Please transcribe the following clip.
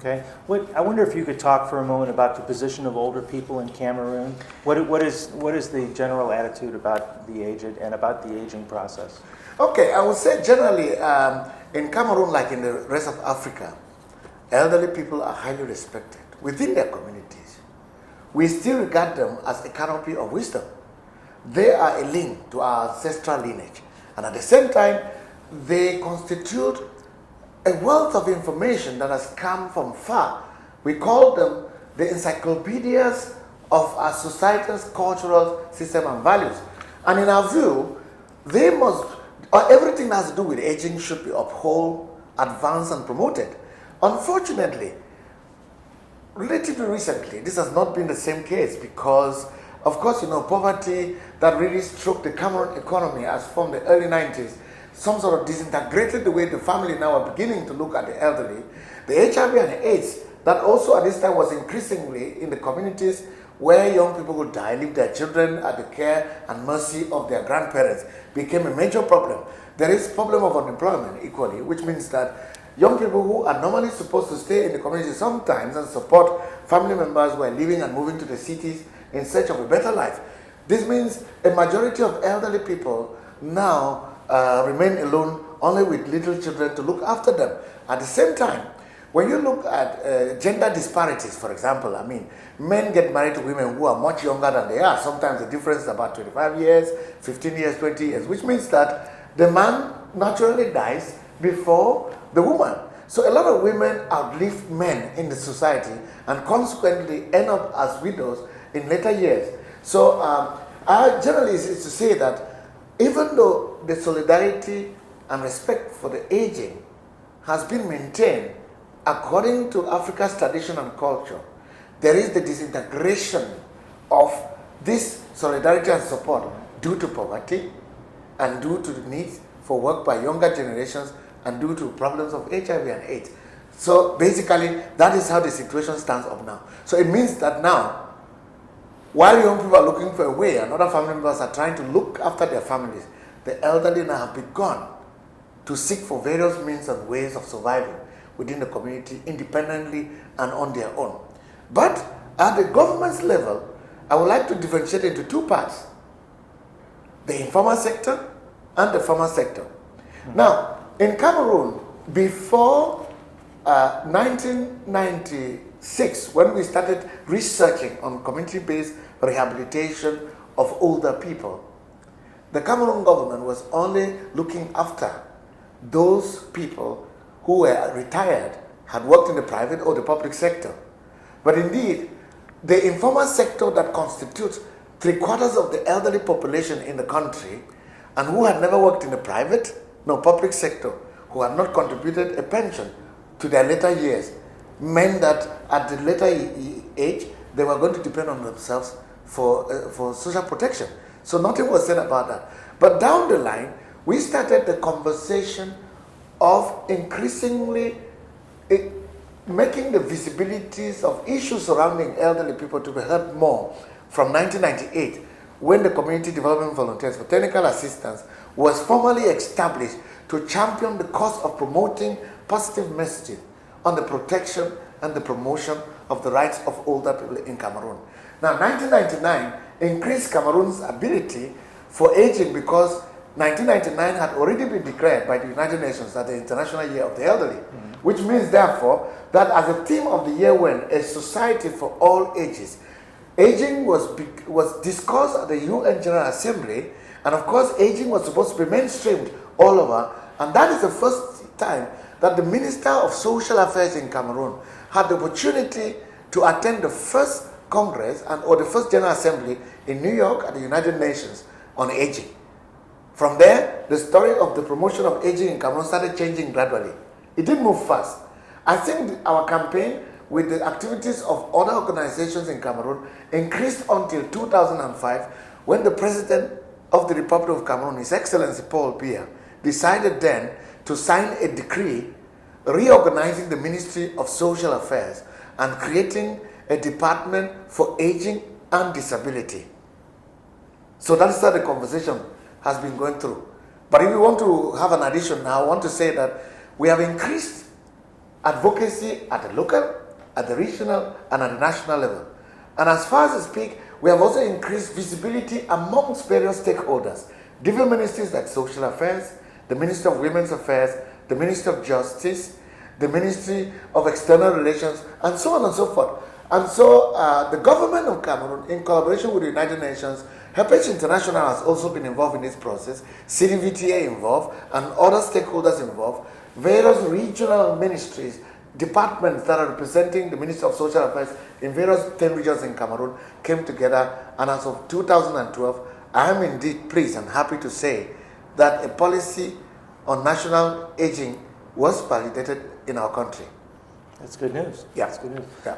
Okay. I wonder if you could talk for a moment about the position of older people in Cameroon. What is the general attitude about the aged and about the aging process? Okay, I would say generally in Cameroon, like in the rest of Africa, elderly people are highly respected within their communities. We still regard them as a canopy of wisdom. They are a link to our ancestral lineage. And at the same time, they constitute a wealth of information that has come from far. We call them the encyclopedias of our society's cultural system and values. And in our view, they must, or everything that has to do with aging should be upheld, advanced, and promoted. Unfortunately, relatively recently, this has not been the same case because, of course, poverty that really struck the Cameroon economy as from the early 90s, some sort of disintegrated the way the family now are beginning to look at the elderly. The HIV and AIDS, that also at this time was increasingly in the communities where young people would die, leave their children at the care and mercy of their grandparents, became a major problem. There is problem of unemployment equally, which means that young people who are normally supposed to stay in the community sometimes and support family members who are leaving and moving to the cities in search of a better life. This means a majority of elderly people now remain alone, only with little children to look after them. At the same time, when you look at gender disparities, for example, men get married to women who are much younger than they are. Sometimes the difference is about 25 years, 15 years, 20 years, which means that the man naturally dies before the woman. So a lot of women outlive men in the society and consequently end up as widows in later years. So generally is to say that even though the solidarity and respect for the aging has been maintained according to Africa's tradition and culture, there is the disintegration of this solidarity and support due to poverty and due to the need for work by younger generations and due to problems of HIV and AIDS. So basically, that is how the situation stands up now. So it means that now, while young people are looking for a way and other family members are trying to look after their families, the elderly now have begun to seek for various means and ways of surviving within the community independently and on their own. But at the government's level, I would like to differentiate into two parts: the informal sector and the formal sector. Now, in Cameroon, before 1996, when we started researching on community-based rehabilitation of older people, the Cameroon government was only looking after those people who were retired, had worked in the private or the public sector. But indeed, the informal sector that constitutes 3/4 of the elderly population in the country and who had never worked in the private nor public sector, who had not contributed a pension to their later years, meant that at the later age, they were going to depend on themselves for social protection. So nothing was said about that. But down the line, we started the conversation of increasingly making the visibilities of issues surrounding elderly people to be heard more from 1998, when the Community Development Volunteers for Technical Assistance was formally established to champion the cause of promoting positive messaging on the protection and the promotion of the rights of older people in Cameroon. Now, 1999 increased Cameroon's ability for aging because 1999 had already been declared by the United Nations as the International Year of the Elderly, which means, therefore, that as the theme of the year went, a society for all ages, aging was discussed at the UN General Assembly, and of course, aging was supposed to be mainstreamed all over, and that is the first time that the Minister of Social Affairs in Cameroon had the opportunity to attend the first Congress or the first General Assembly in New York at the United Nations on aging. From there, the story of the promotion of aging in Cameroon started changing gradually. It didn't move fast. I think our campaign with the activities of other organizations in Cameroon increased until 2005, when the President of the Republic of Cameroon, His Excellency Paul Biya, decided then to sign a decree reorganizing the Ministry of Social Affairs and creating a department for aging and disability. So that's how the conversation has been going through. But if you want to have an addition now, I want to say that we have increased advocacy at the local, at the regional, and at the national level. And as far as I speak, we have also increased visibility amongst various stakeholders. Different ministries like Social Affairs, the Ministry of Women's Affairs, the Ministry of Justice, the Ministry of External Relations, and so on and so forth. And so the government of Cameroon, in collaboration with the United Nations, Helpage International has also been involved in this process, CDVTA involved, and other stakeholders involved, various regional ministries, departments that are representing the Ministry of Social Affairs in various 10 regions in Cameroon came together, and as of 2012, I am indeed pleased and happy to say that a policy on national aging was validated in our country. That's good news. Yeah. That's good news. Yeah.